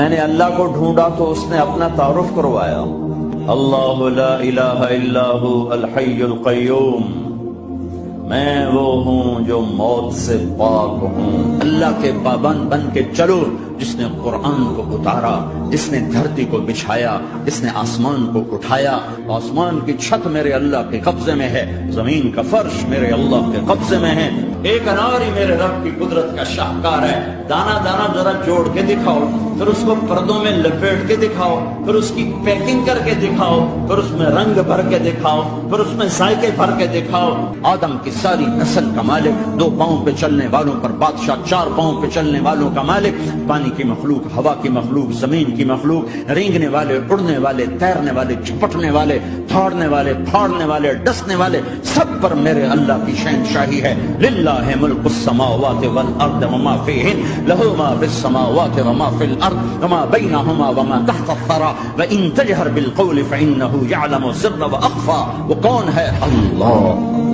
میں نے اللہ کو ڈھونڈا تو اس نے اپنا تعارف کروایا، اللہ لا الہ الا ہو الحی القیوم، میں وہ ہوں جو موت سے پاک ہوں۔ اللہ کے پابند بن کے چلو، جس نے قرآن کو اتارا، جس نے دھرتی کو بچھایا، جس نے آسمان کو اٹھایا۔ آسمان کی چھت میرے اللہ کے قبضے میں ہے، زمین کا فرش میرے اللہ کے قبضے میں ہے۔ ایک انار ہی میرے رب کی قدرت کا شاہکار ہے، دانا دانا ذرا جوڑ کے دکھاؤ، پھر اس کو پردوں میں لپیٹ کے دکھاؤ، پھر اس کی پیکنگ کر کے دکھاؤ، پھر اس میں رنگ بھر کے دکھاؤ، پھر اس میں ذائقے بھر کے دکھاؤ۔ آدم کی ساری نسل کا مالک، 2 پاؤں پہ چلنے والوں پر بادشاہ، 4 پاؤں پہ چلنے والوں کا مالک، پانی کی مخلوق، ہوا کی مخلوق، زمین کی مخلوق، رینگنے والے، اڑنے والے، تیرنے والے، جھپٹنے والے، دھاڑنے والے، پھاڑنے والے، ڈسنے والے، سب پر میرے اللہ کی شہنشاہی ہے۔ للہ ملک السماوات والارض وما فیہن، لہ ما فی السماوات وما فی الارض وما بینہما وما تحت الثری وان تجہر بالقول فانہ یعلم السر واخفی۔ وہ کون ہے؟ اللہ۔